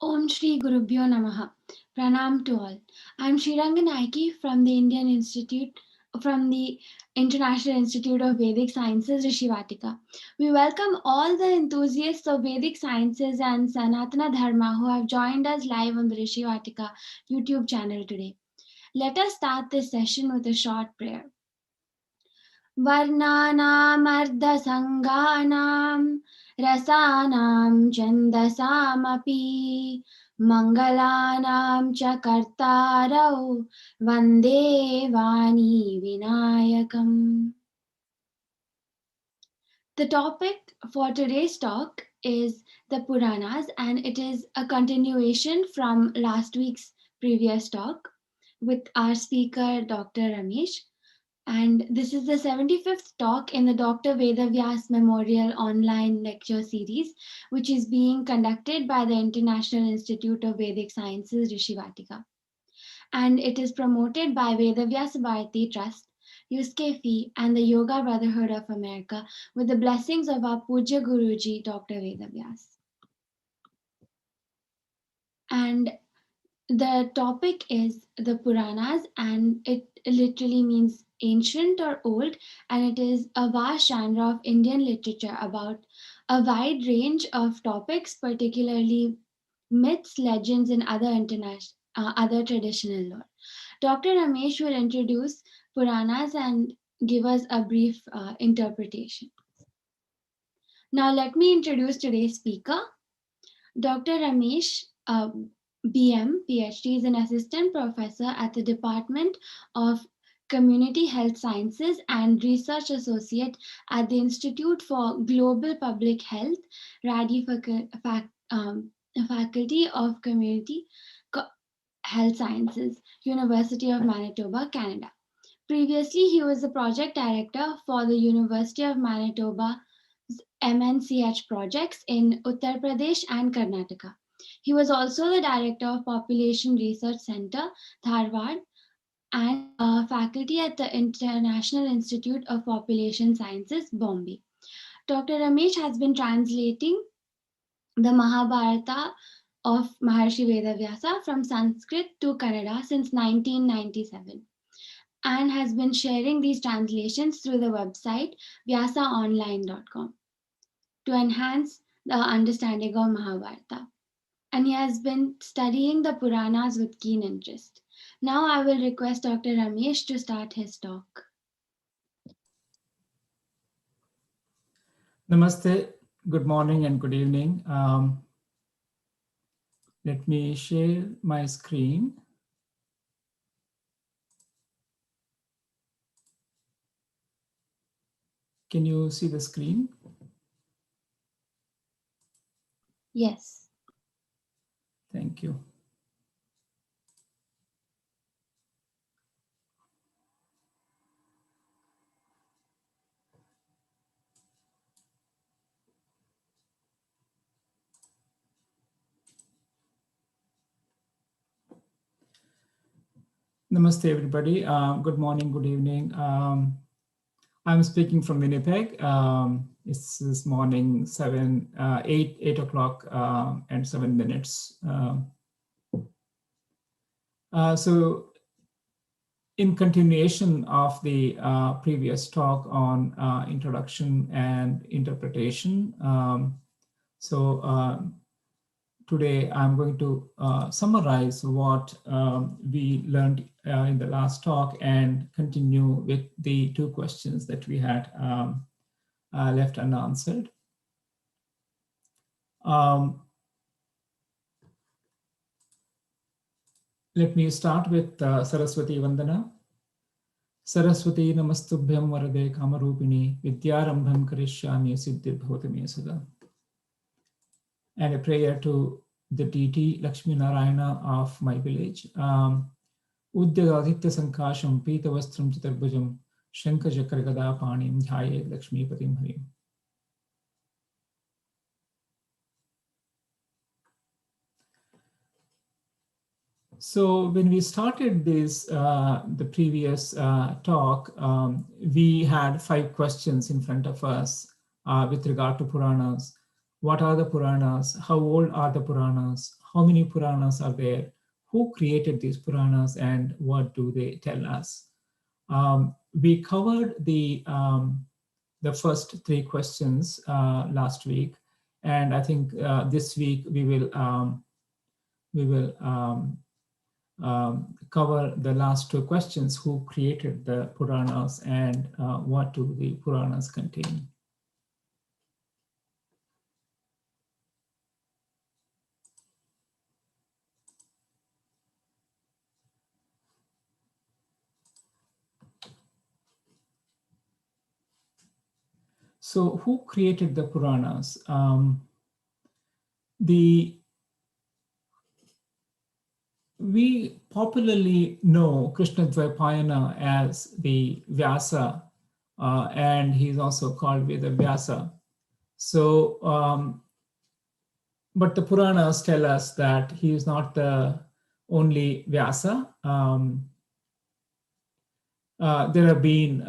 Om Shri Gurubhyo Namaha. Pranam to all. I am Shriranga Naiki from the International Institute of Vedic Sciences, Rishivatika. We welcome all the enthusiasts of Vedic sciences and Sanatana Dharma who have joined us live on the Rishivatika YouTube channel today. Let us start this session with a short prayer. वर्णानामर्धसङ्गानां रसानां छन्दसामपि मङ्गलानां च कर्तारौ वन्दे वाणी विनायकम्. The topic for today's talk is the Puranas, and it is a continuation from last week's previous talk with our speaker, Dr. Ramesh. And this is the 75th talk in the Dr. Vedavyas Memorial Online Lecture Series, which is being conducted by the International Institute of Vedic Sciences, Rishivatika. And it is promoted by Vedavyas Bharati Trust, USKFE, and the Yoga Brotherhood of America with the blessings of our Puja Guruji, Dr. Vedavyas. And the topic is the Puranas, and it literally means ancient or old, and it is a vast genre of Indian literature about a wide range of topics, particularly myths, legends, and other traditional lore. Dr. Ramesh will introduce Puranas and give us a brief interpretation. Now, let me introduce today's speaker, Dr. Ramesh BM, PhD, is an assistant professor at the Department of Community Health Sciences and research associate at the Institute for Global Public Health, Rady Faculty of Community Health Sciences, University of Manitoba, Canada. Previously, he was the project director for the University of Manitoba's MNCH projects in Uttar Pradesh and Karnataka. He was also the director of Population Research Center, Dharwad, and faculty at the International Institute of Population Sciences, Bombay. Dr. Ramesh has been translating the Mahabharata of Maharshi Vedavyasa from Sanskrit to Kannada since 1997 and has been sharing these translations through the website vyasaonline.com to enhance the understanding of Mahabharata. And he has been studying the Puranas with keen interest. Now I will request Dr. Ramesh to start his talk. Namaste, good morning and good evening. Let me share my screen. Can you see the screen? Yes. Thank you. Namaste, everybody. Good morning, good evening. I'm speaking from Winnipeg. It's this morning, 8 o'clock and 7 minutes. So in continuation of the previous talk on introduction and interpretation, today I'm going to summarize what we learned in the last talk and continue with the two questions that we had left unanswered. Let me start with Saraswati Vandana. Saraswati Namastubhyam Varade Kamarupini Vidyarambham Karishyami Siddhibhoti Me Sada. And a prayer to the deity Lakshmi Narayana of my village. Udyagaditya Sankasham Pitavastram Chitarbhujam Shankha Chakragada Panim Dhyaye Lakshmi Patim Harim. So when we started this, the previous talk, we had 5 questions in front of us with regard to Puranas. what are the Puranas, how old are the Puranas, how many Puranas are there, who created these Puranas, and what do they tell us. We covered the first three questions last week, and I think this week we will cover the last two questions: who created the Puranas, and what do the Puranas contain. So who created the Puranas? We popularly know Krishna Dvaipayana as the Vyasa, and he's also called Vedavyasa. So, but the Puranas tell us that he is not the only Vyasa. There have been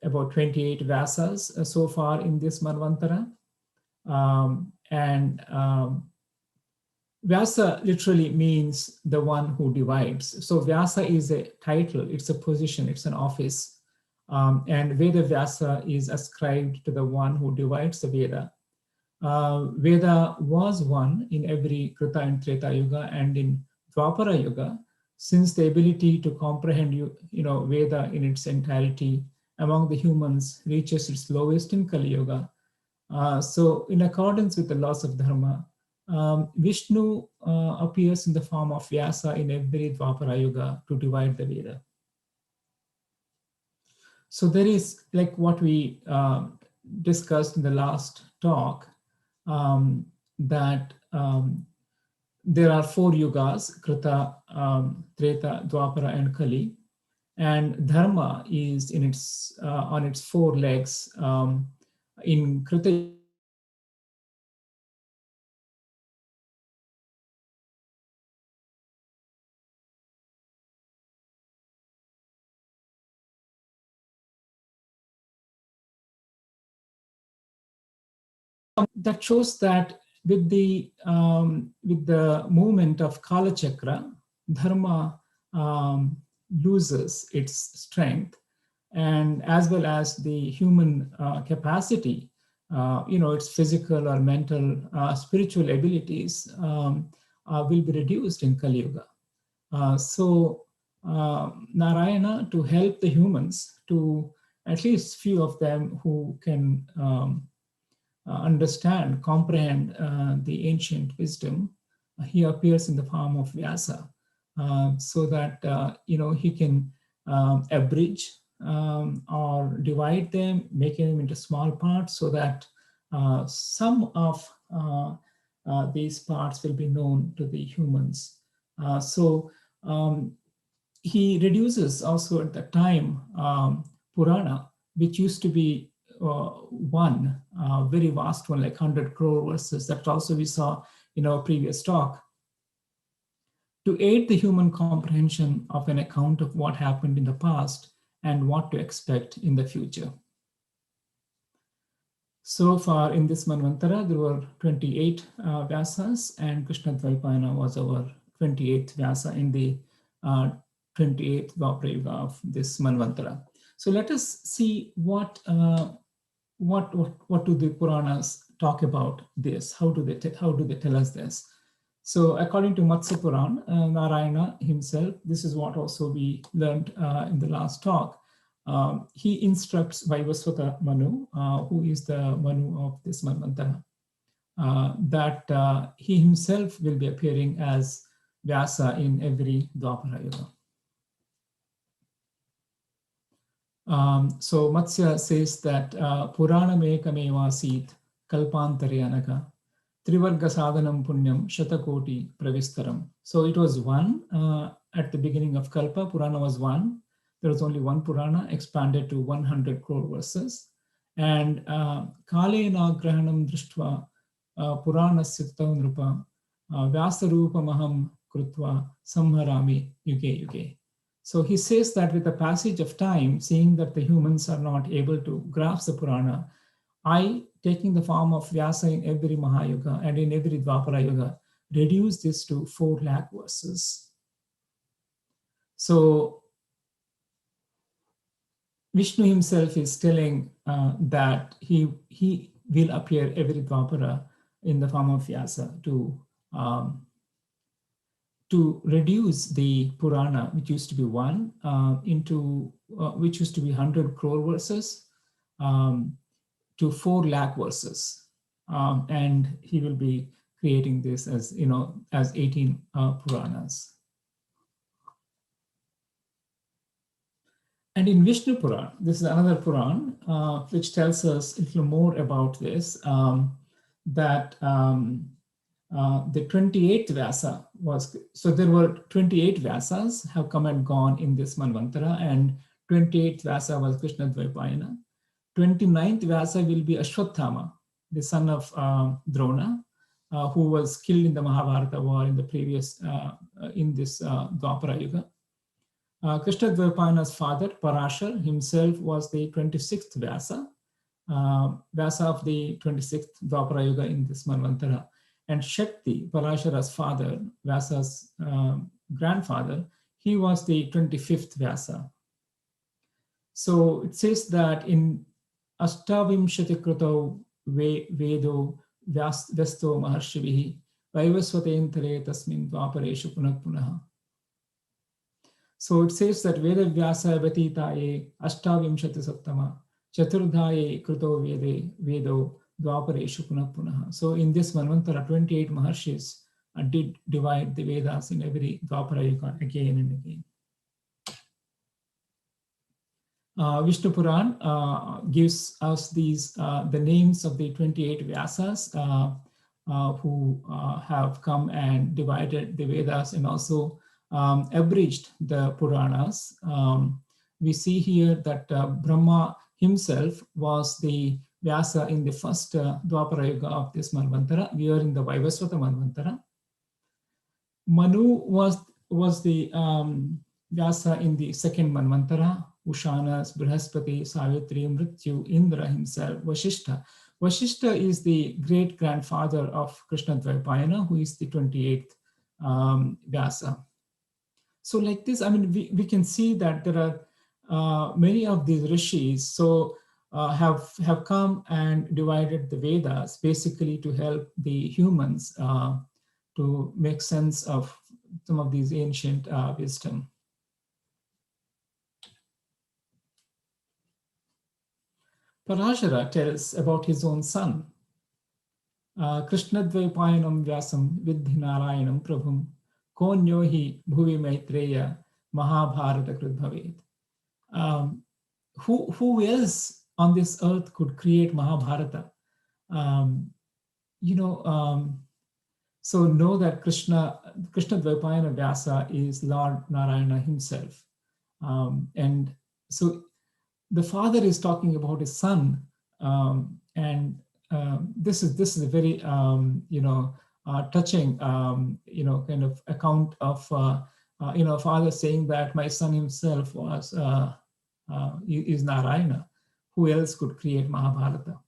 about 28 Vyasas so far in this Manvantara. Vyasa literally means the one who divides. So Vyasa is a title, it's a position, it's an office. And Veda Vyasa is ascribed to the one who divides the Veda. Veda was one in every Krita and Treta Yuga and in Dwapara Yuga, since the ability to comprehend Veda in its entirety among the humans reaches its lowest in Kali Yuga. So in accordance with the laws of Dharma, Vishnu appears in the form of Vyasa in every Dwapara Yuga to divide the Veda. So there is, like what we discussed in the last talk, that there are 4 yugas: Krita, Treta, Dwapara, and Kali. And Dharma is in its on its 4 legs. In Krita that shows that with the movement of Kala Chakra, Dharma loses its strength, and as well as the human capacity, its physical or mental, spiritual abilities will be reduced in Kali Yuga. So Narayana, to help the humans, to at least few of them who can understand, comprehend the ancient wisdom, he appears in the form of Vyasa, so that he can abridge or divide them, making them into small parts, so that some of these parts will be known to the humans. So he reduces also at the time Purana, which used to be one very vast one, like 100 crore verses, that also we saw in our previous talk, to aid the human comprehension of an account of what happened in the past and what to expect in the future. So far in this Manvantara, there were 28 Vyasas, and Krishna Dvaipayana was our 28th Vyasa in the 28th Dwapara Yuga of this Manvantara. So let us see what do the Puranas talk about this? How do they tell us this? So according to Matsya Puran, Narayana himself, this is what also we learned in the last talk. He instructs Vaivasvata Manu, who is the Manu of this Manvantara, that he himself will be appearing as Vyasa in every Dwapara Yuga. So Matsya says that Puranamekamevasit Kalpantare Anaka Trivarga Sadhanam Punyam Shatakoti Pravistaram. So it was one at the beginning of Kalpa. Purana was one. There was only one Purana, expanded to 100 crore verses. And Kalena Grahanam Drishtva Purana Sitta Nrupa Vyasarupa Maham Krutva Samharami Yuge Yuge. So he says that with the passage of time, seeing that the humans are not able to grasp the Purana, I, taking the form of Vyasa in every Mahayuga and in every Dwapara Yuga, reduce this to 4 lakh verses. So Vishnu himself is telling that he will appear every Dwapara in the form of Vyasa to reduce the Purana, which used to be 1, into which used to be 100 crore verses, to 4 lakh verses. And he will be creating this as, as 18 Puranas. And in Vishnu Puran, this is another Puran, which tells us a little more about this, that the 28th Vyasa was, so there were 28 Vyasas have come and gone in this Manvantara, and 28th Vyasa was Krishna Dvaipayana. 29th Vyasa will be Ashwatthama, the son of Drona, who was killed in the Mahabharata war in the previous, in this Dwapara Yuga. Krishna Dvaipayana's father, Parashar, himself was the 26th Vyasa, Vyasa of the 26th Dwapara Yuga in this Manvantara. And Shakti, Parashara's father, Vyasa's grandfather, he was the 25th Vyasa. So it says that in Astavimshati Krutau Vedo Vyasto Maharshivihi Vaivasvatentare Tasmin Dvapareshu Punat Punaha. So it says that Vedavyasa Vatitaye Astavimshati Sattama Chaturdhaye Kruto Vedo Dvapareshu Punat Punaha. So in this Manvantara, 28 Maharshis did divide the Vedas in every Dwapara Yuga again and again. Vishnu Puran gives us these the names of the 28 Vyasas who have come and divided the Vedas and also abridged the Puranas. We see here that Brahma himself was the Vyasa in the first Dwapara Yuga of this Manvantara. We are in the Vaivasvata Manvantara. Manu was the Vyasa in the second Manvantara. Ushanas, Brihaspati, Savitri, Mrityu, Indra himself, Vashishta. Vashishta is the great grandfather of Krishna Dvaipayana, who is the 28th Vyasa. So like this, I mean, we can see that there are many of these rishis have come and divided the Vedas basically to help the humans to make sense of some of these ancient wisdom. Parashara tells about his own son. Krishna Dvaipayanam Vyasam Vidhi Narayanam Prabhum Konyo hi Bhuvi Maitreya Mahabharata Krut Bhaved. Who else on this earth could create Mahabharata? So know that Krishna Dvaipayana Vyasa is Lord Narayana himself. And so the father is talking about his son, and this is a very touching kind of account of father saying that my son himself was is Narayana. Who else could create Mahabharata?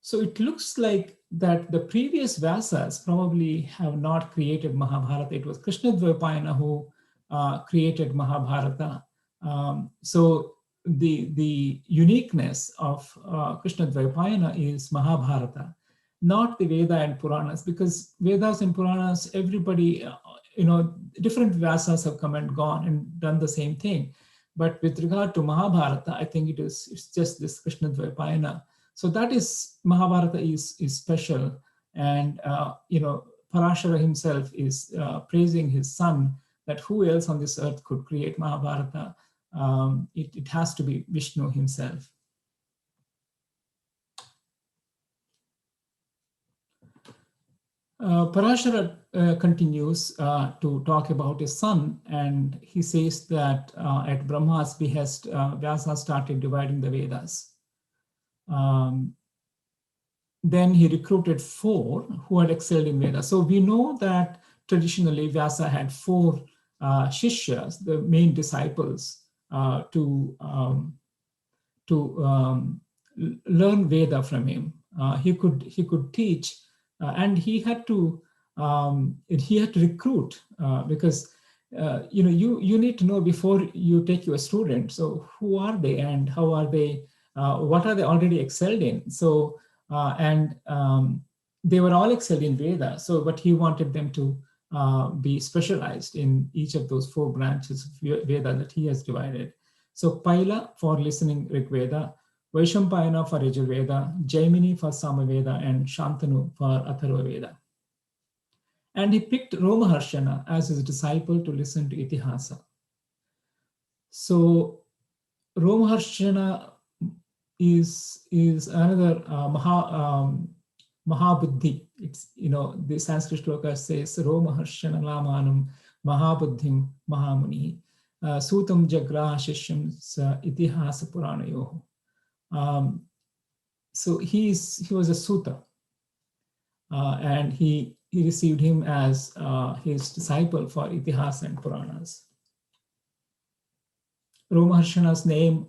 So it looks like that the previous Vyasas probably have not created Mahabharata. It was Krishna Dvaipayana who created Mahabharata. So the uniqueness of Krishna Dvaipayana is Mahabharata, not the Veda and Puranas, because Vedas and Puranas, everybody, different Vyasas have come and gone and done the same thing. But with regard to Mahabharata, I think it's just this Krishna Dvaipayana. So that is, Mahabharata is special. And, Parashara himself is praising his son, that who else on this earth could create Mahabharata? It has to be Vishnu himself. Parashara continues to talk about his son, and he says that at Brahma's behest, Vyasa started dividing the Vedas. Then he recruited 4 who had excelled in Vedas. So we know that traditionally Vyasa had 4 Shishyas, the main disciples, to learn Veda from him. He could teach, and he had to recruit, because you need to know before you take your student. So who are they and how are they? What are they already excelled in? So they were all excelled in Veda. So, but he wanted them to be specialized in each of those 4 branches of Veda that he has divided. So Paila for listening Rig Veda, Vaishampayana for Yajurveda, Jaimini for Samaveda, and Shantanu for Atharva Veda. And he picked Romaharshana as his disciple to listen to Itihasa. So Romaharshana is another Mahabuddhi. It's, the Sanskrit shloka says Romaharshana Lamanam Mahabuddhim Mahamuni Sutam Jagraha Shishyam Sa Itihasa Puranayoho. So he was a Suta, and he received him as his disciple for Itihasa and Puranas. Romaharshana's name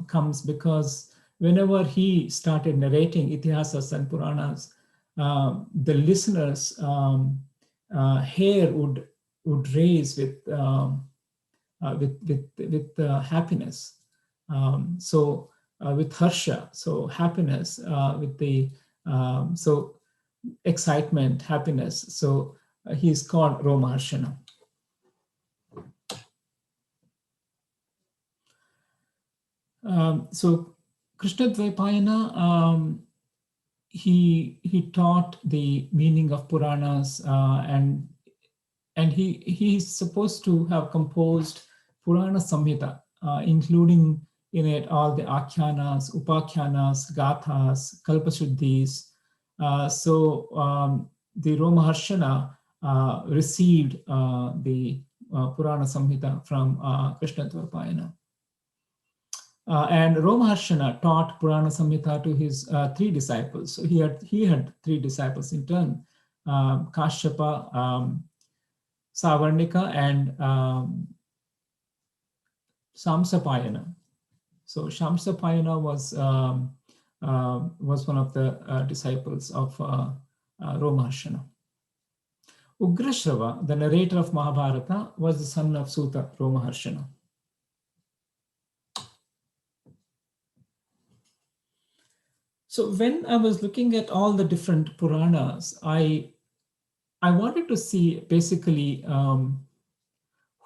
comes because whenever he started narrating Itihasas and Puranas, the listeners' hair would raise with happiness. So with harsha, so happiness, with the so excitement, happiness. So he's called Romaharshana. So Krishna Dvaipayana, he taught the meaning of Puranas, and he's supposed to have composed Purana Samhita, including in it all the Akhyanas, Upakhyanas, Gathas, Kalpashuddhis. So the Romaharshana received the Purana Samhita from Krishna Dvaipayana. And Romaharshana taught Purana Samhita to his 3 disciples. So he had 3 disciples in turn: Kashyapa, Savarnika, and Shamsapayana. So Shamsapayana was one of the disciples of Romaharshana. Ugrashrava, the narrator of Mahabharata, was the son of Suta Romaharshana. So when I was looking at all the different Puranas, I wanted to see basically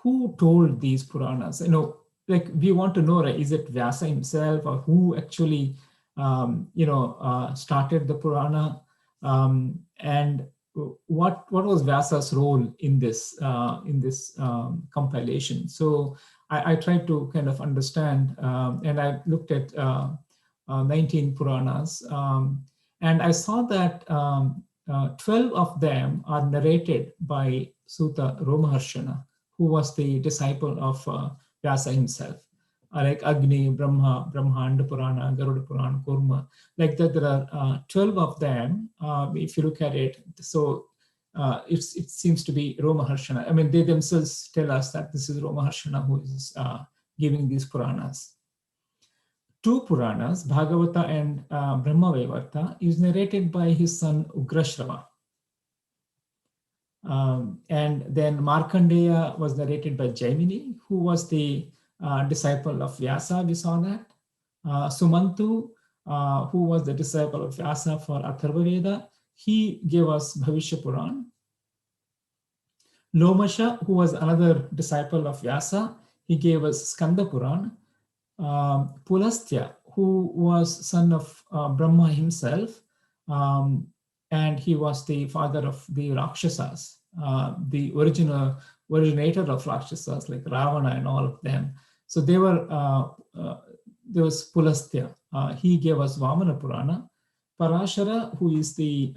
who told these Puranas. Like we want to know, right, is it Vyasa himself, or who actually started the Purana, and what was Vyasa's role in this compilation? So I tried to kind of understand, and I looked at 19 Puranas, and I saw that 12 of them are narrated by Suta Romaharshana, who was the disciple of Vyasa himself, like Agni, Brahma, Brahmanda Purana, Garuda Purana, Kurma. Like that, there are 12 of them. If you look at it, so it seems to be Romaharshana. I mean, they themselves tell us that this is Romaharshana who is giving these Puranas. 2 Puranas, Bhagavata and Brahmavaivarta, is narrated by his son Ugrashrava. And then Markandeya was narrated by Jaimini, who was the disciple of Vyasa. We saw that. Sumantu, who was the disciple of Vyasa for Atharva Veda, he gave us Bhavishya Puran. Lomasha, who was another disciple of Vyasa, he gave us Skanda Puran. Pulastya, who was son of Brahma himself, and he was the father of the Rakshasas, the originator of Rakshasas like Ravana and all of them. So there was Pulastya. He gave us Vamana Purana. Parashara, who is the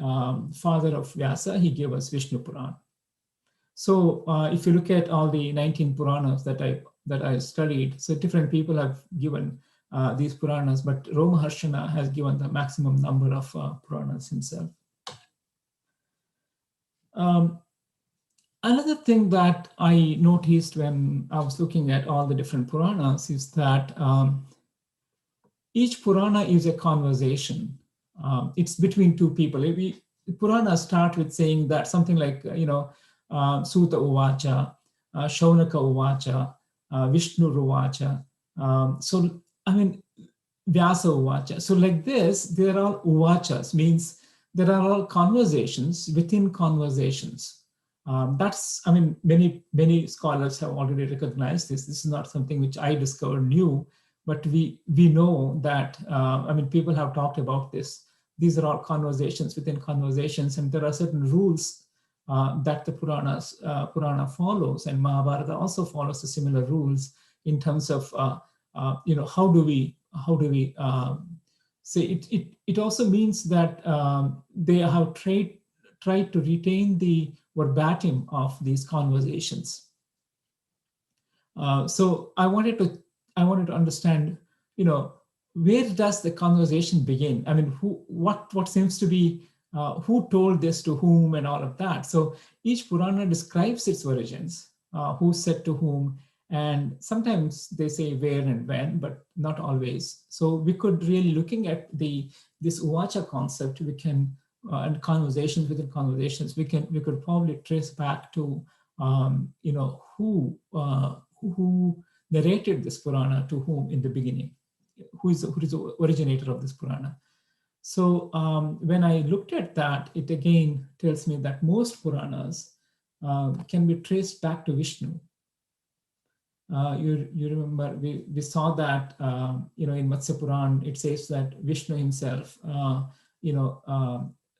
father of Vyasa, he gave us Vishnu Puran. So if you look at all the 19 Puranas that I studied, so different people have given these Puranas, but Romaharshana has given the maximum number of Puranas himself. Another thing that I noticed when I was looking at all the different Puranas is that each Purana is a conversation. It's between two people. Puranas start with saying that something like, Suta Uvacha, Shaunaka Uvacha, Vishnu Uvacha. So, I mean, Vyasa Uvacha. So like this, there are Uvachas, means there are all conversations within conversations. Many scholars have already recognized this. This is not something which I discovered new, but we know that, people have talked about this. These are all conversations within conversations, and there are certain rules that the Purana follows, and Mahabharata also follows the similar rules in terms of, how do we say it. It also means that they have tried to retain the verbatim of these conversations. So I wanted to understand, where does the conversation begin? I mean, what seems to be, who told this to whom and all of that. So each Purana describes its origins, who said to whom, and sometimes they say where and when, but not always. So we could really, looking at this Uvacha concept, we can, and conversations within conversations, we could probably trace back to, who narrated this Purana to whom in the beginning, who is the originator of this Purana. So when I looked at that, it again tells me that most Puranas can be traced back to Vishnu. You remember we saw that in Matsya Puran it says that Vishnu himself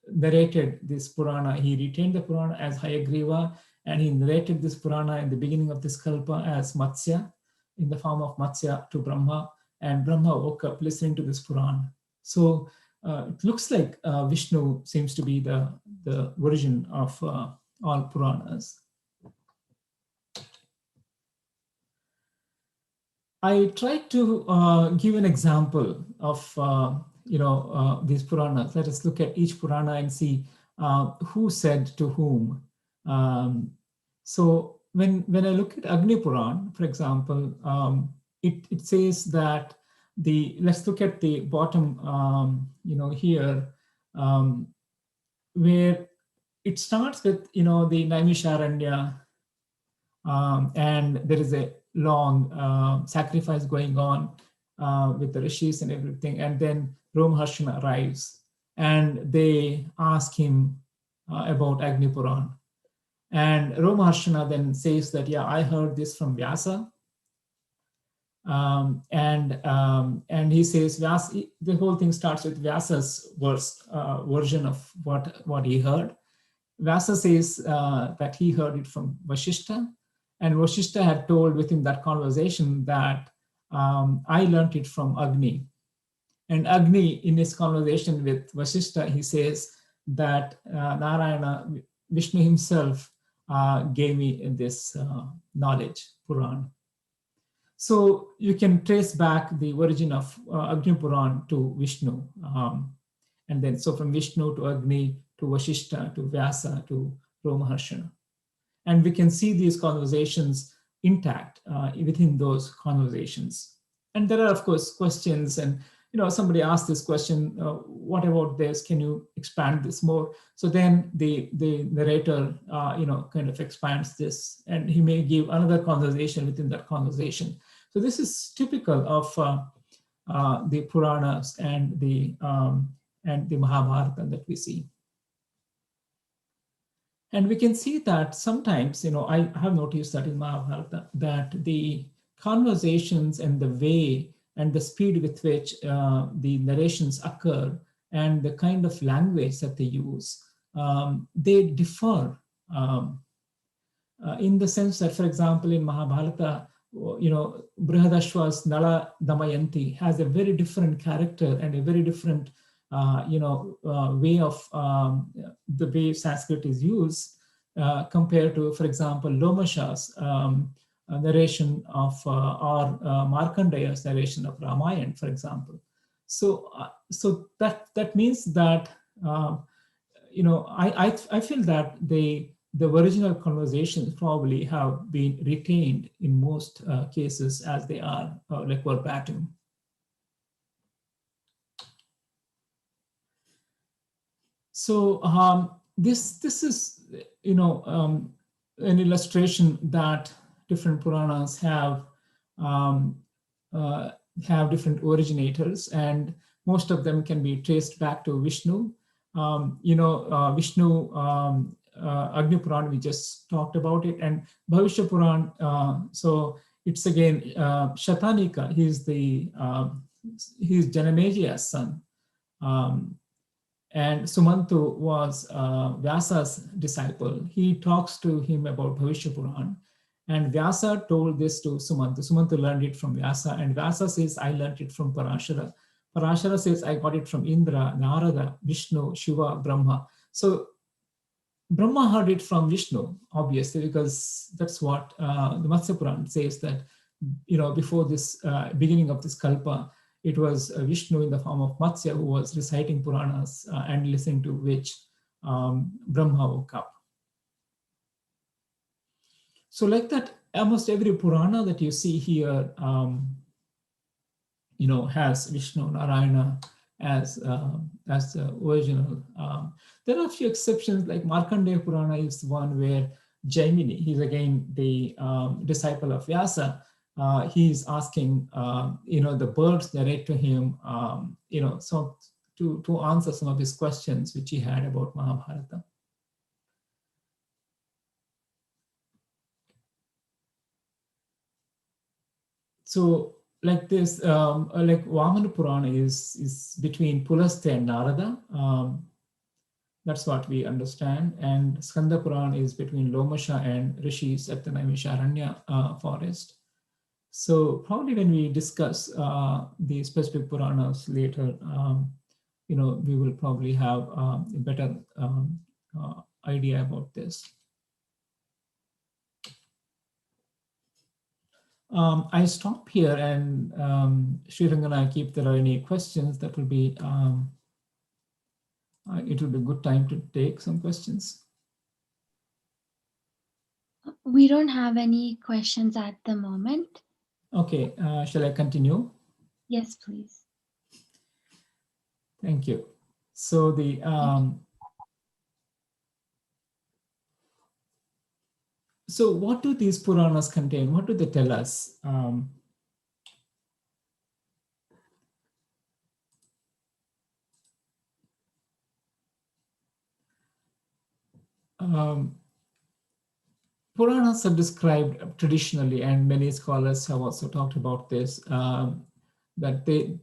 narrated this Purana. He retained the Purana as Hayagriva, and he narrated this Purana in the beginning of this Kalpa as Matsya, in the form of Matsya to Brahma, and Brahma woke up listening to this Puran. So it looks like Vishnu seems to be the origin of all Puranas. I tried to give an example of these Puranas. Let us look at each Purana and see who said to whom. So when I look at Agni Puran, for example, it says that let's look at the bottom, here, where it starts with the Naimisharanya, and there is a long sacrifice going on with the rishis and everything, and then Romaharshana arrives and they ask him about Agni Puran, and Romaharshana then says that, yeah, I heard this from Vyasa, and he says Vyasa, the whole thing starts with Vyasa's version of what he heard. Vyasa says that he heard it from Vashishta, and Vashishta had told within that conversation that I learned it from Agni. And Agni, in his conversation with Vashishta, he says that Narayana, Vishnu himself, gave me this knowledge, Puran. So you can trace back the origin of Agni Puran to Vishnu. And then, so from Vishnu to Agni to Vashishta to Vyasa to Romaharshana. And we can see these conversations intact within those conversations. And there are, of course, questions, and somebody asked this question, what about this? Can you expand this more? So then the narrator, kind of expands this, and he may give another conversation within that conversation. So this is typical of the Puranas and the Mahabharata that we see. And we can see that sometimes, I have noticed that in Mahabharata, that the conversations and the way and the speed with which the narrations occur and the kind of language that they use, they differ in the sense that, for example, in Mahabharata, Brihadashva's Nala Damayanti has a very different character and a very different way of the way Sanskrit is used compared to, for example, Lomasha's narration of or Markandeya's narration of Ramayana, for example. So that means that I feel that the original conversations probably have been retained in most cases as they are like verbatim. So this is, an illustration that different Puranas um, uh, have different originators, and most of them can be traced back to Vishnu. Vishnu, Agni Puran, we just talked about it, and Bhavishya Puran. So it's again Shatanika. He's Janamejya's son. And Sumantu was Vyasa's disciple. He talks to him about Bhavishya Puran. And Vyasa told this to Sumantu. Sumantu learned it from Vyasa. And Vyasa says, I learned it from Parashara. Parashara says, I got it from Indra, Narada, Vishnu, Shiva, Brahma. So Brahma heard it from Vishnu, obviously, because that's what the Matsya Puran says, that, before this beginning of this Kalpa, it was Vishnu in the form of Matsya who was reciting Puranas and listening to which Brahma woke up. So like that, almost every Purana that you see here, has Vishnu, Narayana as the original. There are a few exceptions, like Markandeya Purana is one where Jaimini, he's again the disciple of Vyasa. He's asking, the birds narrate to him, so to answer some of his questions which he had about Mahabharata. So like this, like Vamana Purana is between Pulastya and Narada. That's what we understand. And Skanda Purana is between Lomasha and Rishis at the Naimisharanya forest. So probably when we discuss the specific Puranas later, we will probably have a better idea about this. I stop here, and Srirangana, keep there are any questions, that will be, it will be a good time to take some questions. We don't have any questions at the moment. Okay, shall I continue? Yes, please. Thank you. So the so what do these Puranas contain? What do they tell us? Puranas are described traditionally, and many scholars have also talked about this, that they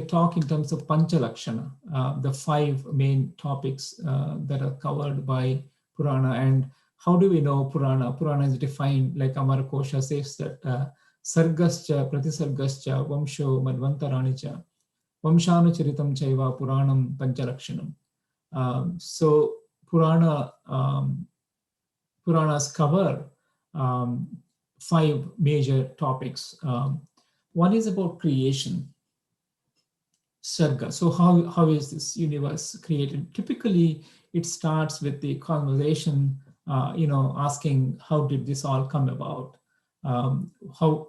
talk in terms of Panchalakshana, the 5 main topics that are covered by Purana. And how do we know Purana? Purana is defined, like Amarkosha says, that Sargascha, Pratisargascha, Vamsho, Madvantaranicha, Vamshanucharitam Chaiva, Puranam, Panchalakshanam. So Puranas cover 5 major topics. One is about creation, Sarga. So how is this universe created? Typically, it starts with the conversation, asking how did this all come about? How,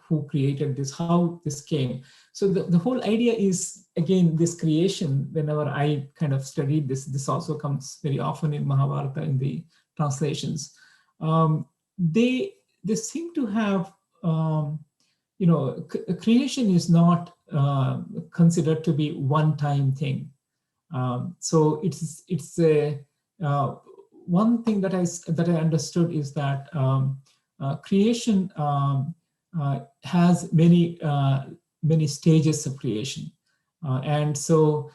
who created this, how this came. So the whole idea is, again, this creation. Whenever I kind of studied this also comes very often in Mahabharata in the translations. They seem to have, creation is not considered to be one-time thing. So it's a one thing that I understood is that creation has many stages of creation, and so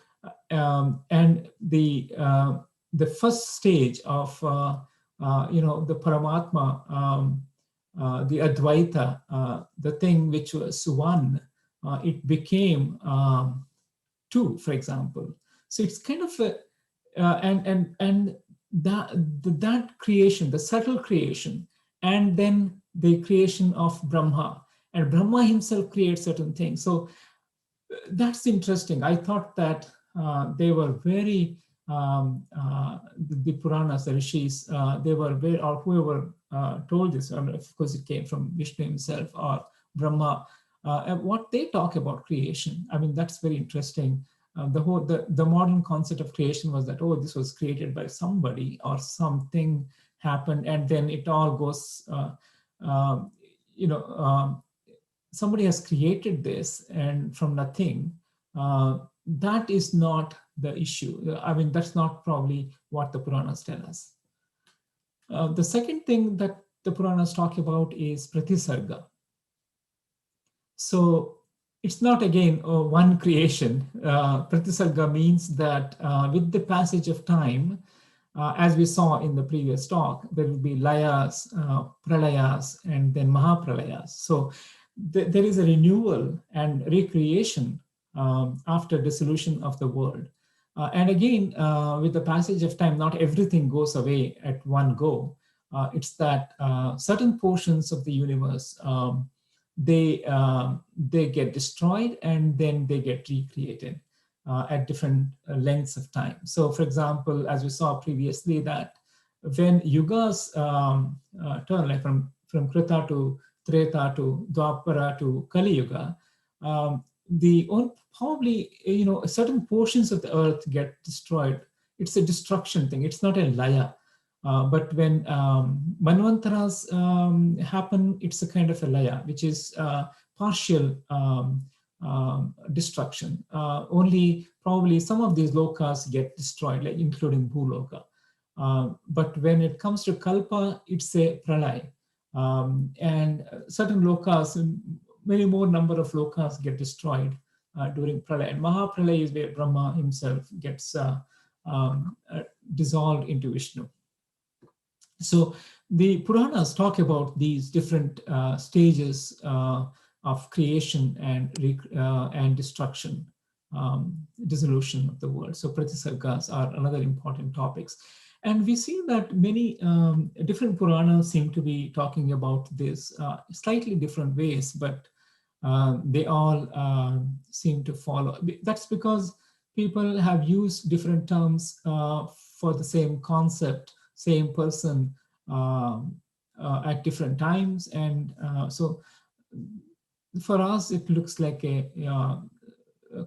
and the first stage of the Paramatma, the Advaita, the thing which was one, it became 2, for example. So it's kind of a and that creation, the subtle creation, and then the creation of Brahma, and Brahma himself creates certain things. So that's interesting. I thought that they were very the Puranas, the Rishis, they were very, or whoever told this, I mean, of course it came from Vishnu himself or Brahma, and what they talk about creation. I mean, that's very interesting. The modern concept of creation was that, oh, this was created by somebody or something happened, and then it all goes, you know, somebody has created this and from nothing. That is not the issue. I mean, that's not probably what the Puranas tell us. The second thing that the Puranas talk about is pratisarga. So it's not again one creation. Pratisarga means that with the passage of time, as we saw in the previous talk, there will be layas, pralayas, and then mahapralayas. So there is a renewal and recreation after dissolution of the world. And again, with the passage of time, not everything goes away at one go. It's that certain portions of the universe, they get destroyed and then they get recreated at different lengths of time. So for example, as we saw previously, that when yugas turn, like from Krita to Treta to Dwapara to Kali Yuga, probably, you know, certain portions of the earth get destroyed. It's a destruction thing. It's not a laya. But when manvantaras happen, it's a kind of a laya, which is partial destruction. Only probably some of these lokas get destroyed, like including Bhuloka. But when it comes to Kalpa, it's a pralay. And certain lokas, many more number of lokas get destroyed during pralay. And Mahapralay is where Brahma himself gets dissolved into Vishnu. So the Puranas talk about these different stages of creation and destruction, dissolution of the world. So pratisargas are another important topics. And we see that many different Puranas seem to be talking about this slightly different ways, but they all seem to follow. That's because people have used different terms for the same concept, same person at different times. And so for us, it looks like a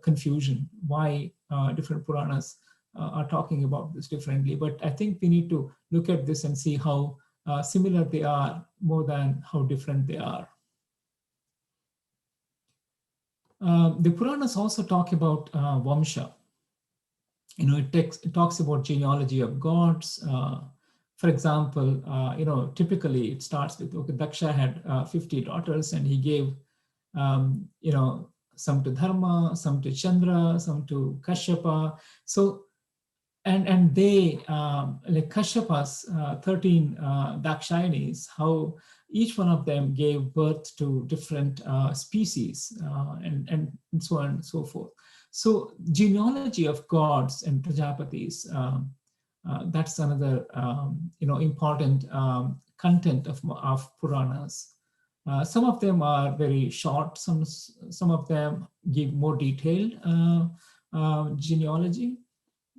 confusion why different Puranas are talking about this differently. But I think we need to look at this and see how similar they are more than how different they are. The Puranas also talk about Vamsha. You know, it talks about genealogy of gods. For example, you know, typically it starts with, okay, Daksha had 50 daughters and he gave, you know, some to Dharma, some to Chandra, some to Kashyapa. So, and they, like Kashyapa's 13 Dakshayanis, how each one of them gave birth to different species and so on and so forth. So genealogy of gods and Prajapatis, that's another you know, important content of Puranas. Some of them are very short. Some of them give more detailed genealogy.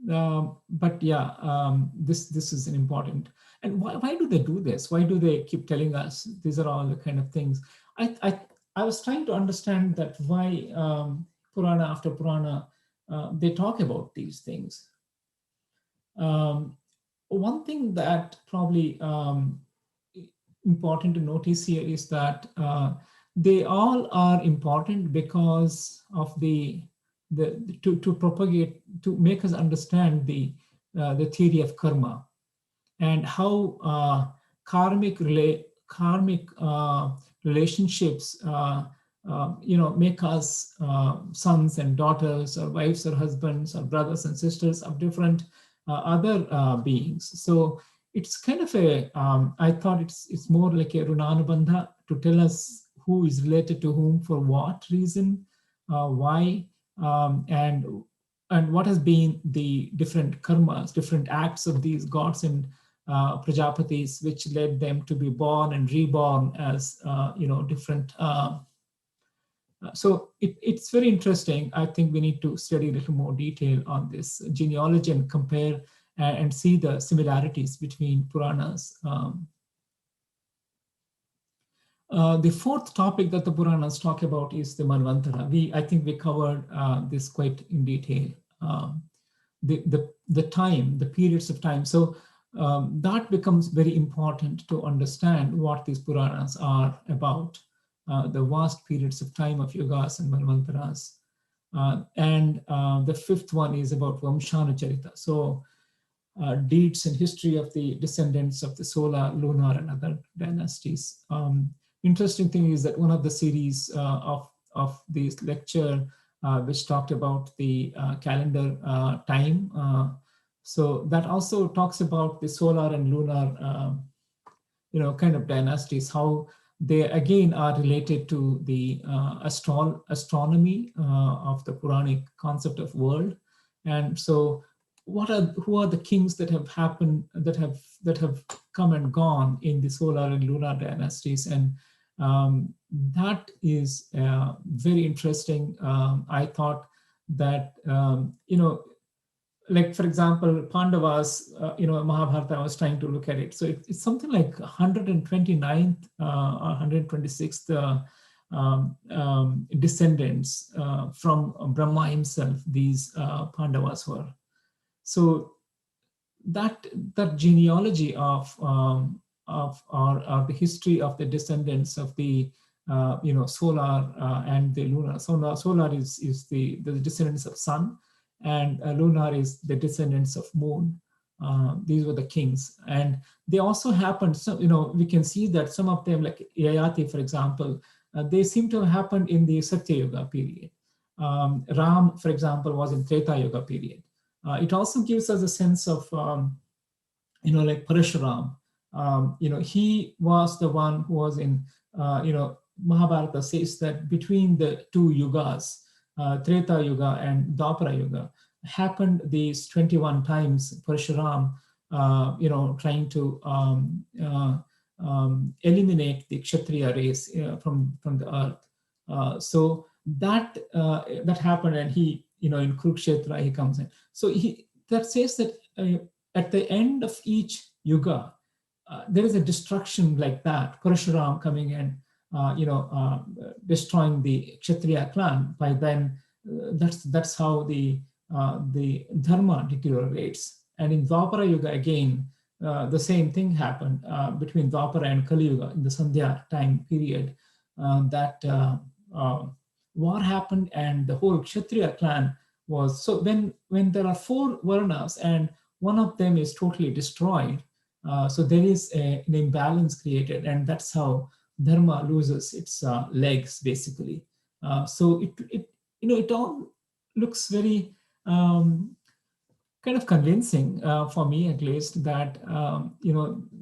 But yeah, this is an important. And why do they do this? Why do they keep telling us these are all the kind of things? I was trying to understand that why Purana after Purana they talk about these things. One thing that probably important to notice here is that they all are important because of to propagate, to make us understand the theory of karma and how karmic relationships you know, make us sons and daughters, or wives or husbands, or brothers and sisters of different other beings. So it's kind of a I thought it's more like a runanubandha to tell us who is related to whom for what reason, why, and what has been the different karmas, different acts of these gods and Prajapatis, which led them to be born and reborn as you know, different. So it's very interesting. I think we need to study a little more detail on this genealogy and compare and see the similarities between Puranas. The fourth topic that the Puranas talk about is the Manvantara. I think we covered this quite in detail the time, the periods of time. So that becomes very important to understand what these Puranas are about, the vast periods of time of yugas and manvantaras. And the fifth one is about Vamshanucharita. So deeds and history of the descendants of the solar, lunar, and other dynasties. Interesting thing is that one of the series of this lecture, which talked about the calendar time, so that also talks about the solar and lunar, kind of dynasties, how they again are related to the astronomy of the Puranic concept of world. And so who are the kings that have happened, that have come and gone in the solar and lunar dynasties? And that is very interesting. I thought that like, for example, Pandavas, Mahabharata, I was trying to look at it. So it's something like 129th or 126th descendants from Brahma himself, these Pandavas were. So that genealogy of the history of the descendants of the solar and the lunar. Solar is the descendants of sun, and lunar is the descendants of moon. These were the kings, and they also happened. So we can see that some of them, like Yayati, for example, they seem to have happened in the Satya Yuga period. Ram, for example, was in Treta Yuga period. It also gives us a sense of, like Parashuram. He was the one who was in, Mahabharata says that between the two yugas, Treta Yuga and Dwapara Yuga, happened these 21 times Parashuram, trying to eliminate the Kshatriya race from the earth. So that happened, and he, in Kurukshetra, he comes in. So that says that at the end of each yuga, there is a destruction like that. Parashuram coming and destroying the Kshatriya clan. By then, that's how the dharma deteriorates. And in Dwapara Yuga again, the same thing happened between Dwapara and Kali Yuga in the Sandhya time period. That war happened, and the whole Kshatriya clan was. So when there are 4 Varnas and one of them is totally destroyed, so there is an imbalance created, and that's how dharma loses its legs, basically. So it all looks very kind of convincing for me, at least, that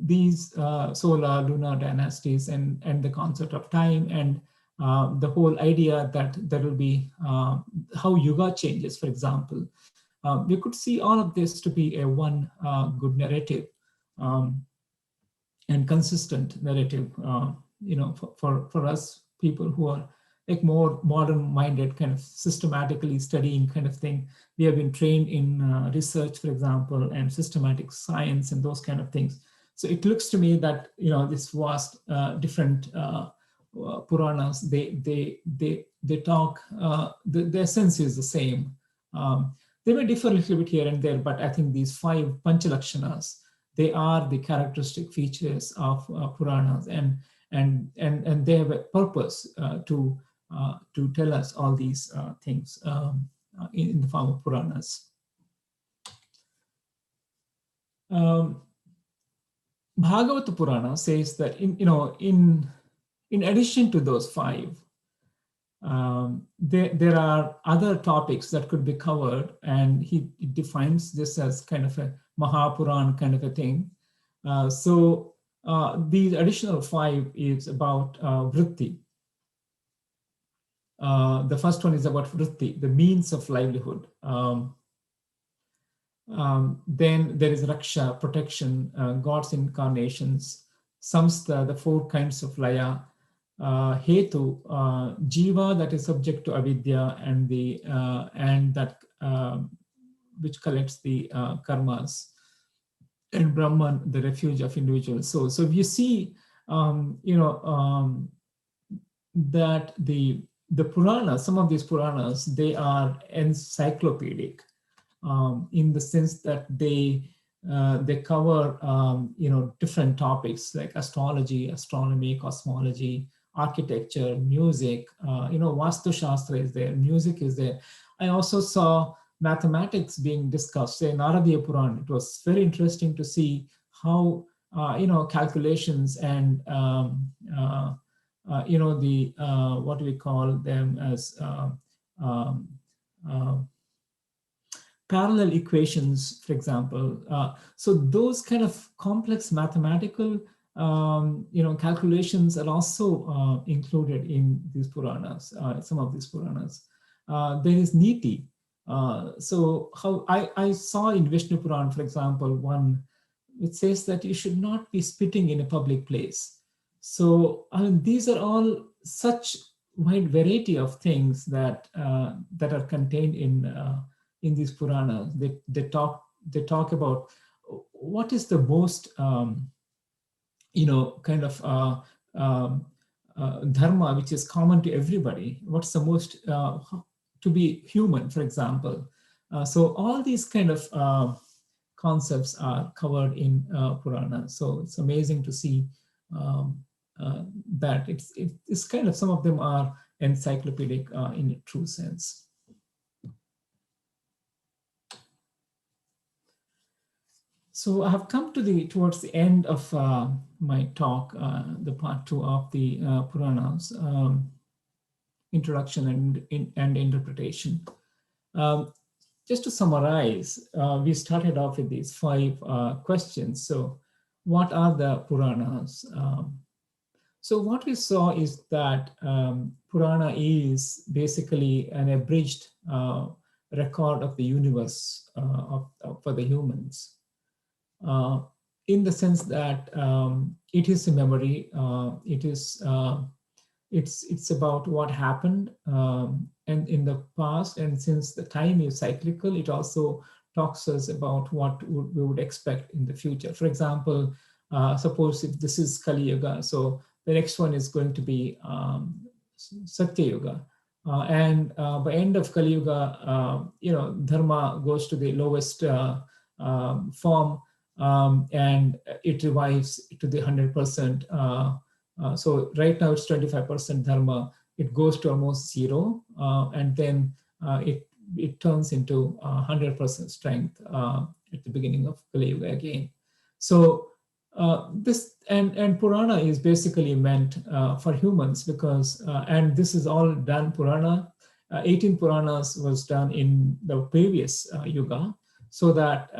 these solar lunar dynasties and the concept of time and the whole idea that there will be how yuga changes, for example. We could see all of this to be a one good narrative and consistent narrative, for us people who are like more modern-minded, kind of systematically studying kind of thing. We have been trained in research, for example, and systematic science and those kind of things. So it looks to me that this vast different Puranas, they talk. The essence is the same. They may differ a little bit here and there, but I think these 5 Panchalakshanas, they are the characteristic features of Puranas, and they have a purpose to tell us all these things in the form of Puranas. Bhagavata Purana says that in addition to those 5, there are other topics that could be covered, and he defines this as kind of a Mahapuran kind of a thing. So these additional 5 is about vritti. The first one is about vritti, the means of livelihood. Then there is Raksha, protection, God's incarnations, Samstha, the 4 kinds of laya, Hetu, Jiva, that is subject to avidya, and that which collects the karmas, and Brahman, the refuge of individual souls. So if you see, that the Puranas, some of these Puranas, they are encyclopedic. in the sense that they cover different topics like astrology, astronomy, cosmology, architecture, music. Vastu Shastra is there, music is there. I also saw mathematics being discussed, say in Naradiya Puran. It was very interesting to see how calculations and the what we call them as um, uh, parallel equations, for example. So those kind of complex mathematical calculations are also included in these Puranas, some of these Puranas. There is Niti. So how I saw in Vishnu Puran, for example, one which says that you should not be spitting in a public place. So I mean, these are all such wide variety of things that that are contained in these Puranas. They talk about what is the most kind of dharma which is common to everybody. What's the most to be human, for example. So all these kind of concepts are covered in Purana. So it's amazing to see that it's kind of, some of them are encyclopedic in a true sense. So I have come towards the end of my talk, the part 2 of the Puranas, introduction and interpretation. Just to summarize, we started off with these 5 questions. So what are the Puranas? So what we saw is that Purana is basically an abridged record of the universe for the humans. In the sense that it is a memory, it's about what happened and in the past, and since the time is cyclical, it also talks us about what we would expect in the future. For example, suppose if this is Kali Yuga, so the next one is going to be Satya Yuga. And by end of Kali Yuga, Dharma goes to the lowest form, and it revives to the 100%. So right now it's 25% Dharma. It goes to almost 0, and then it turns into 100% strength at the beginning of Kali Yuga again. So this and Purana is basically meant for humans because and this is all done. Purana 18 Puranas was done in the previous Yuga, so that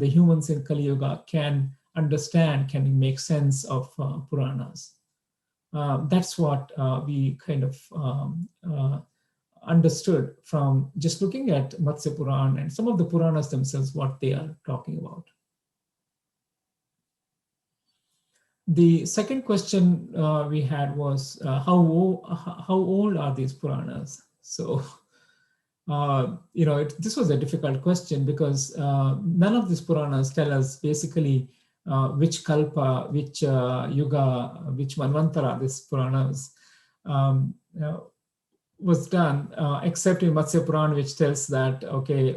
the humans in Kali Yuga can understand, can make sense of Puranas. That's what we kind of understood from just looking at Matsya Puran and some of the Puranas themselves, what they are talking about. The second question we had was how old are these Puranas? So, this was a difficult question because none of these Puranas tell us basically which kalpa, which yuga, which manvantara this Puranas was done, except in Matsya Puran, which tells that, okay,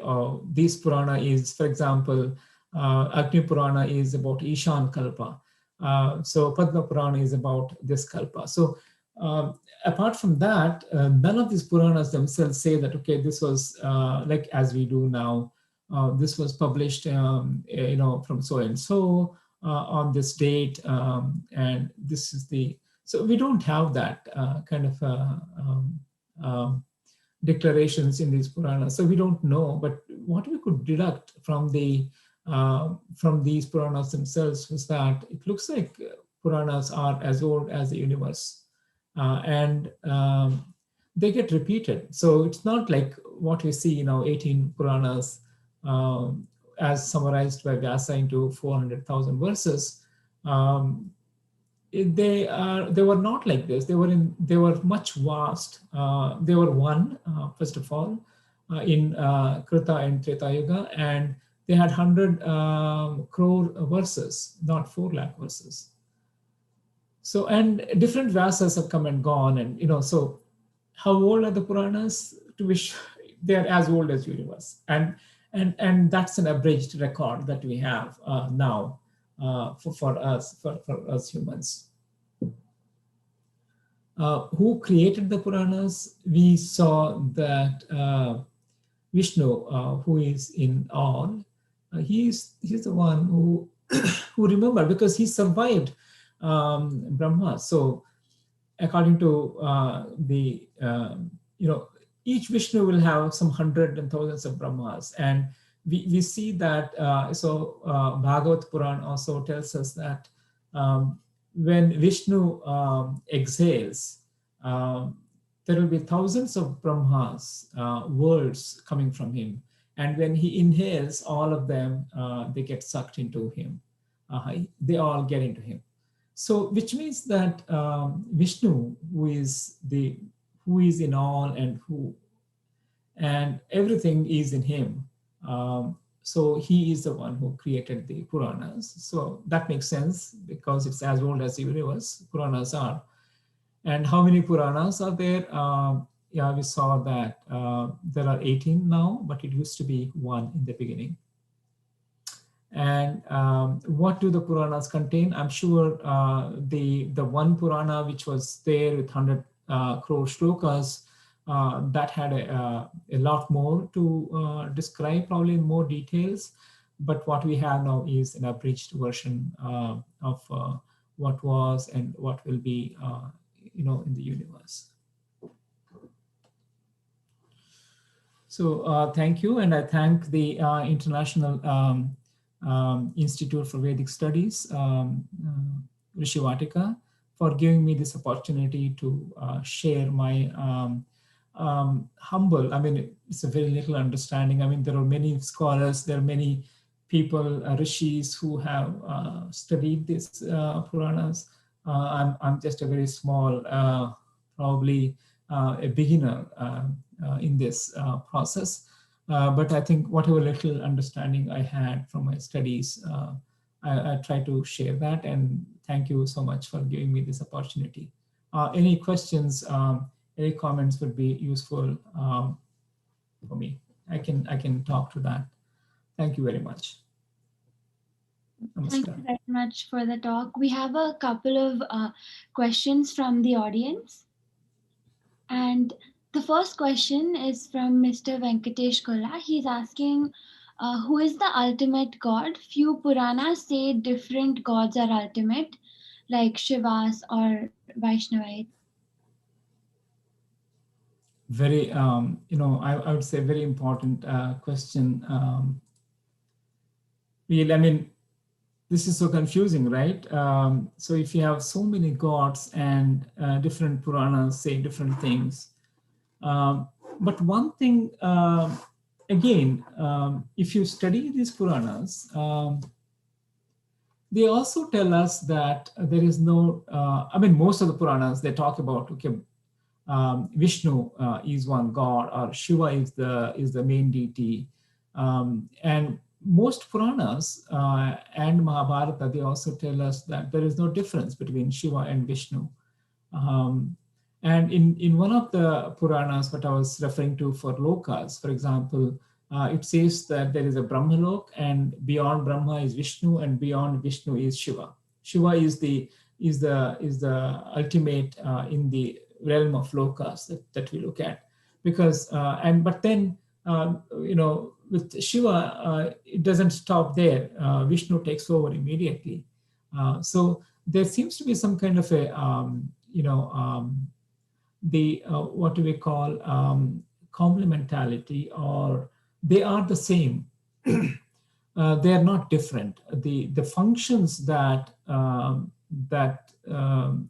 this Purana is, for example, Agni Purana is about Ishan Kalpa. So Padma Purana is about this Kalpa. So apart from that, none of these Puranas themselves say that, okay, this was like as we do now, this was published, from so and so on this date, and this is the. So we don't have that kind of declarations in these Puranas. So we don't know. But what we could deduct from these Puranas themselves was that it looks like Puranas are as old as the universe. And they get repeated. So it's not like what we see, 18 Puranas as summarized by Vyasa into 400,000 verses. They were not like this. They were much vast. They were one, first of all, in Krita and Treta Yuga, and they had 100 crore verses, not 4 lakh verses. So, and different Vyasas have come and gone, and so how old are the Puranas? To which they are as old as universe, and and that's an abridged record that we have now for us humans. Who created the Puranas? We saw that Vishnu, who is in all, he's the one who who remembered, because he survived Brahma. So according to the each Vishnu will have some hundred and thousands of Brahmas, and we see that. Bhagavad Puran also tells us that when Vishnu exhales, there will be thousands of Brahmas, words coming from him. And when he inhales, all of them, they get sucked into him. They all get into him. So, which means that Vishnu, who is in all and everything is in him. So he is the one who created the Puranas. So that makes sense, because it's as old as the universe. Puranas are. And how many Puranas are there? Yeah, we saw that there are 18 now, but it used to be one in the beginning. And what do the Puranas contain? I'm sure the one Purana which was there with 100 crore shlokas, that had a lot more to describe, probably in more details. But what we have now is an abridged version of what was and what will be, in the universe. So thank you, and I thank the International Institute for Vedic Studies, Rishivatika, for giving me this opportunity to share my humble, it's a very little understanding. There are many scholars, there are many people, rishis, who have studied these Puranas. I'm just a very small, probably a beginner in this process. But I think whatever little understanding I had from my studies, I try to share that. And thank you so much for giving me this opportunity. Any questions, any comments would be useful for me. I can talk to that. Thank you very much. Namaskar. Thank you very much for the talk. We have a couple of questions from the audience. And the first question is from Mr. Venkatesh Kola. He's asking, who is the ultimate god? Few Puranas say different gods are ultimate, like Shivas or Vaishnavites. Very, I would say very important question. Really, this is so confusing, right? So if you have so many gods and different Puranas say different things. But one thing, again, if you study these Puranas, they also tell us that there is no, most of the Puranas, they talk about, okay, Vishnu is one god, or Shiva is the main deity. And most Puranas and Mahabharata, they also tell us that there is no difference between Shiva and Vishnu. And in one of the Puranas, what I was referring to for lokas, for example, it says that there is a Brahmalok, and beyond Brahma is Vishnu, and beyond Vishnu is Shiva. Shiva is the ultimate in the realm of lokas that we look at, because but then with Shiva it doesn't stop there. Vishnu takes over immediately. So there seems to be some kind of a what do we call complementarity, or they are the same. They are not different. The functions that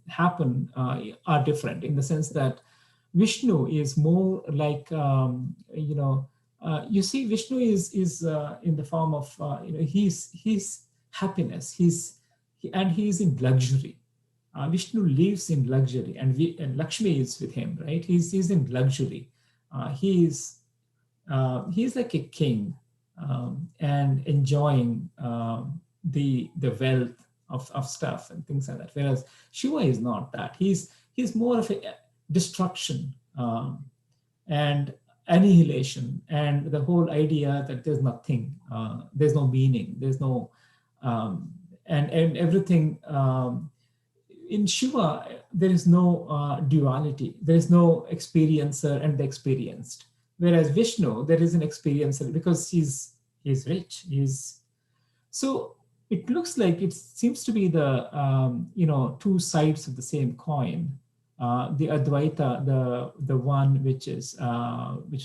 happen are different, in the sense that Vishnu is more like you see, Vishnu is in the form of he's happiness. He's in luxury. Vishnu lives in luxury, and Lakshmi is with him, right? He's in luxury. He's like a king, and enjoying the wealth of stuff and things like that. Whereas Shiva is not that. He's more of a destruction, and annihilation and the whole idea that there's nothing, there's no meaning, there's no, and everything. In Shiva, there is no duality. There is no experiencer and the experienced. Whereas Vishnu, there is an experiencer because he's rich. So it looks like it seems to be the two sides of the same coin. The Advaita, the one which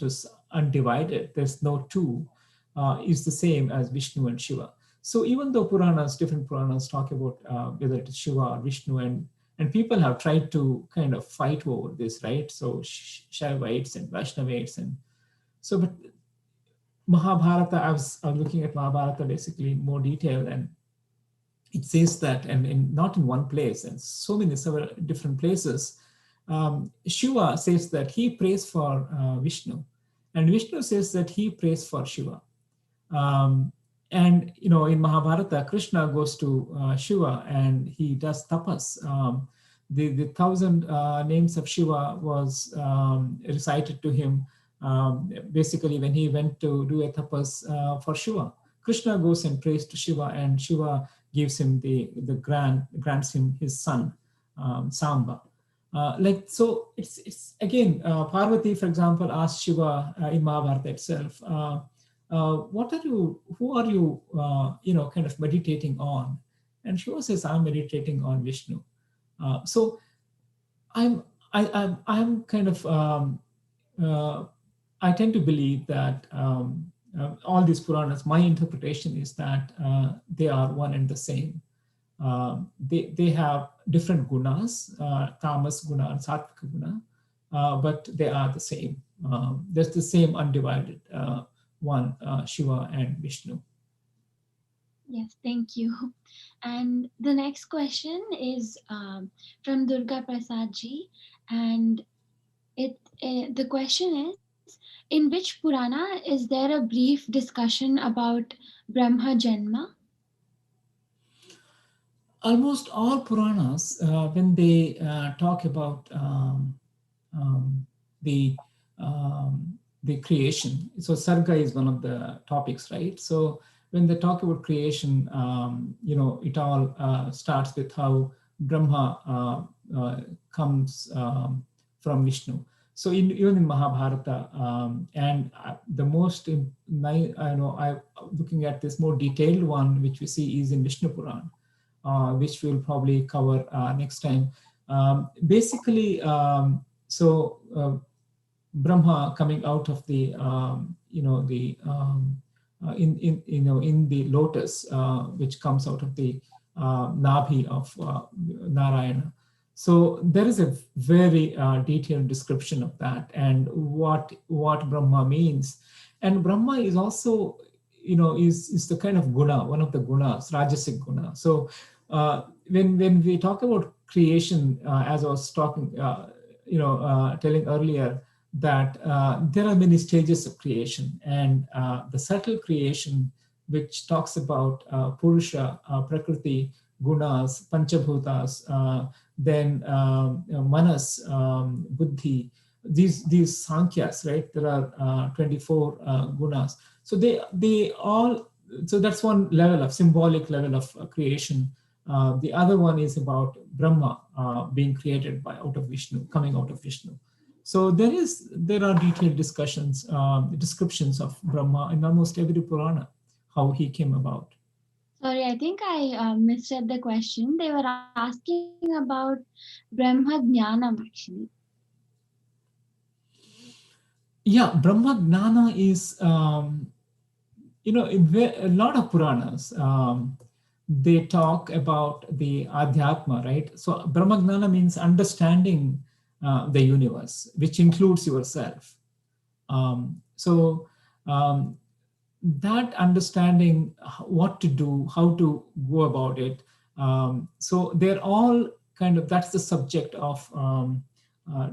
was undivided. There's no two. Is the same as Vishnu and Shiva. So even though different Puranas talk about whether it is Shiva or Vishnu, and people have tried to kind of fight over this, right? So Shaivites and Vaishnavites, and so, but Mahabharata, I was looking at Mahabharata basically in more detail, and it says that, and not in one place, and several different places, Shiva says that he prays for Vishnu, and Vishnu says that he prays for Shiva. And in Mahabharata, Krishna goes to Shiva and he does tapas. The 1,000 names of Shiva was recited to him basically when he went to do a tapas for Shiva. Krishna goes and prays to Shiva, and Shiva gives him grants him his son, Samba. So it's again, Parvati, for example, asked Shiva in Mahabharata itself, who are you, kind of meditating on? And Shiva says, I'm meditating on Vishnu. So I'm kind of, I tend to believe that all these Puranas, my interpretation is that they are one and the same. They have different gunas, tamas guna and sattvika guna, but they are the same. There's the same undivided one, Shiva and Vishnu. Yes, thank you. And the next question is from Durga Prasad ji, and the question is, in which Purana is there a brief discussion about Brahma Janma? Almost all Puranas, when they talk about the creation, so Sarga is one of the topics, right? So when they talk about creation, it all starts with how Brahma comes from Vishnu. So even in Mahabharata, and the most, looking at this more detailed one, which we see is in Vishnu Puran, which we'll probably cover next time. Basically, Brahma coming out of the, in the lotus, which comes out of the Nabhi of Narayana. So there is a very detailed description of that and what Brahma means. And Brahma is also, is the kind of guna, one of the gunas, rajasic guna. So when we talk about creation, as I was talking, telling earlier, that there are many stages of creation, and the subtle creation, which talks about Purusha, Prakriti, Gunas, Panchabhutas, then Manas, Buddhi, these Sankhyas, right? There are 24 Gunas. So they all, so that's one level of symbolic level of creation. The other one is about Brahma being created out of Vishnu, coming out of Vishnu. So there are detailed discussions, descriptions of Brahma in almost every Purana, how he came about. Sorry, I think I misread the question. They were asking about Brahma Jnanam actually. Yeah, Brahma Jnana is, in a lot of Puranas, they talk about the Adhyatma, right? So Brahma Jnana means understanding the universe, which includes yourself. That understanding what to do, how to go about it. So they're all kind of, that's the subject of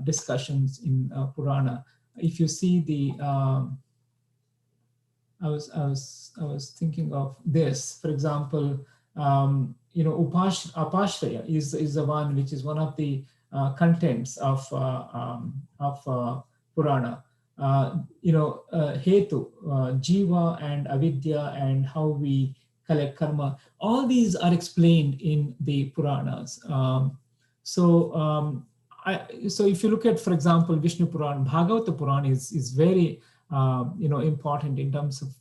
discussions in Purana. If you see the, I was thinking of this, for example, Apashraya is the one which is one of the contents of Purana. hetu, jiva and avidya, and how we collect karma. All these are explained in the Puranas. So so if you look at, for example, Vishnu Puran, Bhagavata Puran is very important in terms of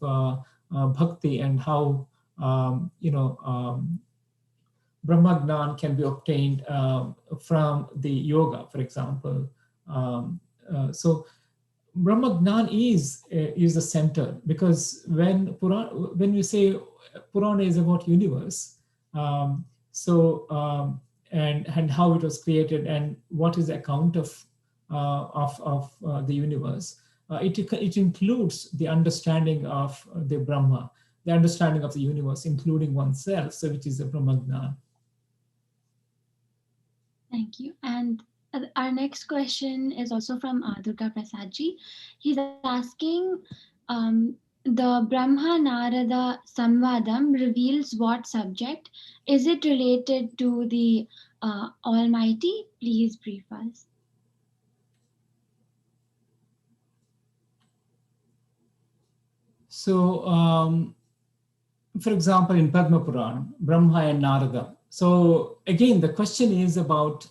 bhakti, and how Brahmagnan can be obtained from the yoga, for example. So Brahmagnan is the center, because when we say Purana is about universe, and how it was created, and what is the account of the universe, it includes the understanding of the Brahma, the understanding of the universe, including oneself, so which is the Brahmagnan. Thank you. And our next question is also from Durga Prasadji. He's asking, the Brahma Narada Samvadam reveals what subject? Is it related to the Almighty? Please brief us. So, for example, in Padma Puran, Brahma and Narada. So again, the question is about,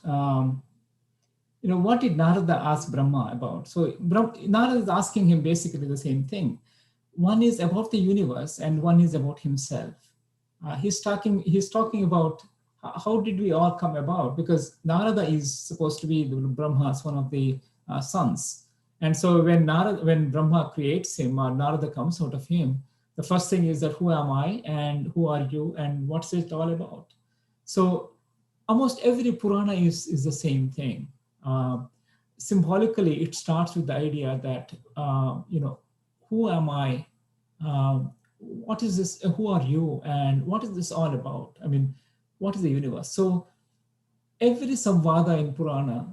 what did Narada ask Brahma about? So Narada is asking him basically the same thing. One is about the universe, and one is about himself. He's talking about how did we all come about, because Narada is supposed to be Brahma's one of the sons. And so when Brahma creates him, or Narada comes out of him, the first thing is that who am I, and who are you, and what's it all about? So almost every Purana is the same thing. Symbolically, it starts with the idea that, who am I? What is this? Who are you? And what is this all about? I mean, what is the universe? So every samvada in Purana,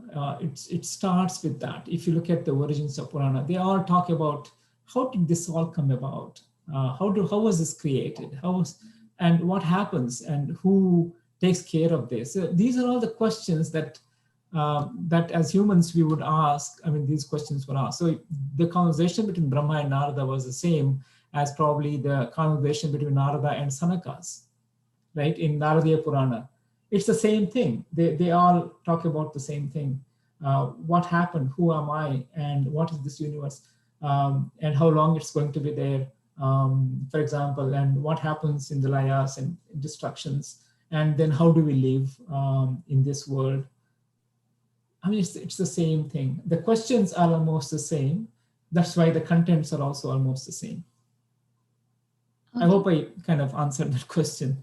it starts with that. If you look at the origins of Purana, they all talk about how did this all come about? How was this created? And what happens, and who takes care of this? So these are all the questions that as humans we would ask. I mean, these questions were asked. So the conversation between Brahma and Narada was the same as probably the conversation between Narada and Sanakas, right? In Naradiya Purana, it's the same thing. They all talk about the same thing. What happened? Who am I? And what is this universe? And how long it's going to be there, for example, and what happens in the layas and destructions, and then how do we live in this world? I mean, it's the same thing. The questions are almost the same. That's why the contents are also almost the same. Okay. I hope I kind of answered that question.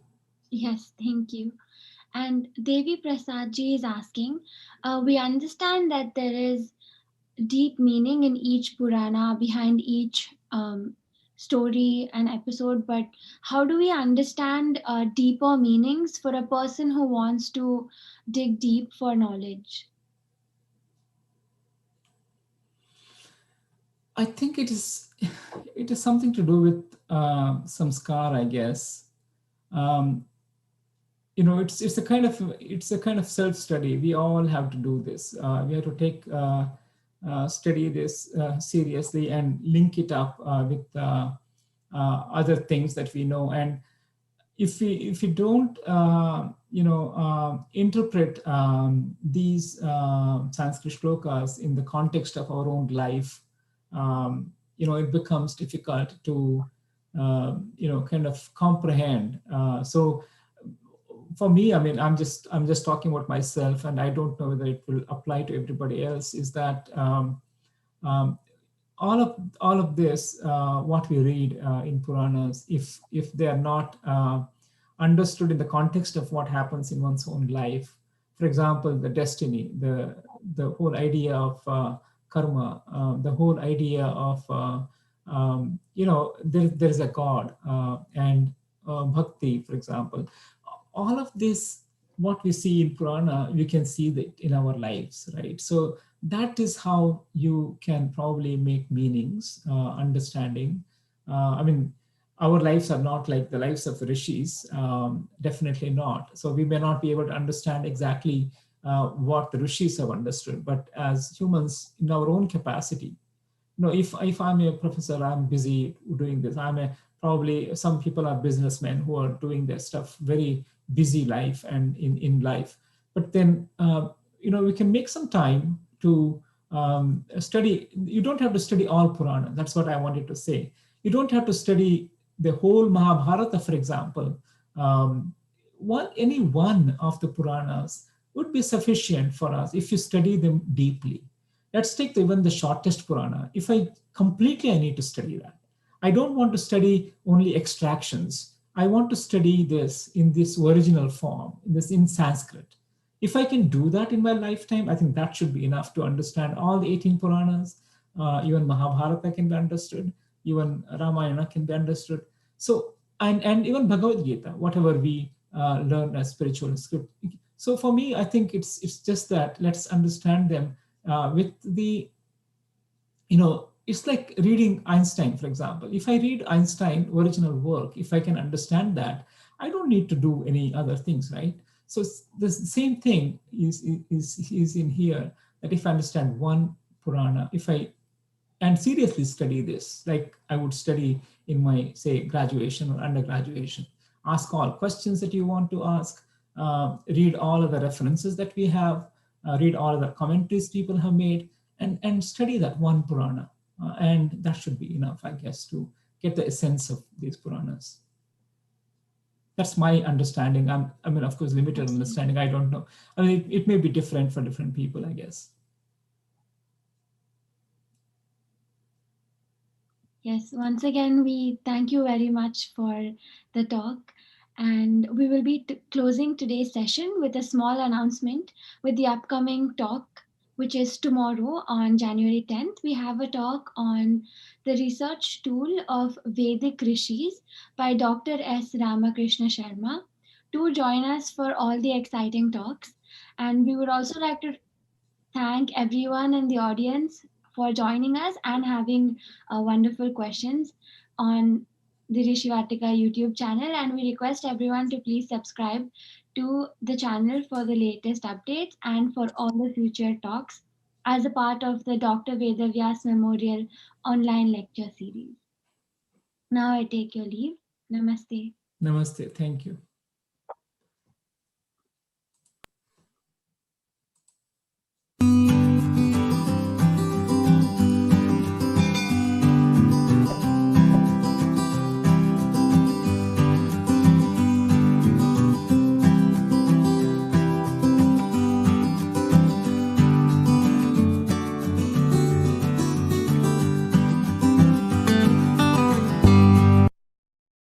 Yes, thank you. And Devi Prasadji is asking, we understand that there is deep meaning in each Purana, behind each story and episode, but how do we understand deeper meanings for a person who wants to dig deep for knowledge? I think it is something to do with samskar, I guess. It's a kind of self-study. We all have to do this. We have to study this seriously and link it up with other things that we know. And if we don't interpret these Sanskrit shlokas in the context of our own life, it becomes difficult to kind of comprehend. So for me, I mean, I'm just talking about myself, and I don't know whether it will apply to everybody else, is that all of this, what we read in Puranas, if they are not understood in the context of what happens in one's own life, for example, the destiny, the whole idea of karma, the whole idea of there's a God, and bhakti, for example, all of this, what we see in Purana, we can see that in our lives, right? So that is how you can probably make meanings, understanding. I mean, our lives are not like the lives of the rishis, definitely not. So we may not be able to understand exactly what the rishis have understood, but as humans, in our own capacity, if I'm a professor, I'm busy doing this. Probably some people are businessmen who are doing their stuff, very busy life and in life. But then, we can make some time to study. You don't have to study all Purana. That's what I wanted to say. You don't have to study the whole Mahabharata, for example. Um, any one of the Puranas would be sufficient for us if you study them deeply. Let's take even the shortest Purana. If I need to study that. I don't want to study only extractions. I want to study this in this original form, in Sanskrit. If I can do that in my lifetime, I think that should be enough to understand all the 18 Puranas. Even Mahabharata can be understood. Even Ramayana can be understood. So, and even Bhagavad Gita, whatever we learn as spiritual script. So for me, I think it's just that let's understand them with the, it's like reading Einstein, for example. If I read Einstein original work, if I can understand that, I don't need to do any other things, right? So the same thing is in here, that if I understand one Purana, if I and seriously study this, like I would study in my, say, graduation or undergraduation, ask all questions that you want to ask, read all of the references that we have, read all of the commentaries people have made, and study that one Purana. And that should be enough, I guess, to get the essence of these Puranas. That's my understanding. Of course, limited understanding. I don't know. It may be different for different people, I guess. Yes, once again, we thank you very much for the talk. And we will be closing today's session with a small announcement with the upcoming talk, which is tomorrow on January 10th. We have a talk on the research tool of Vedic Rishis by Dr. S. Ramakrishna Sharma. Do join us for all the exciting talks. And we would also like to thank everyone in the audience for joining us and having wonderful questions on the Rishi Vatika YouTube channel. And we request everyone to please subscribe to the channel for the latest updates and for all the future talks as a part of the Dr. Vedavyas Memorial online lecture series. Now I take your leave. Namaste. Namaste. Thank you.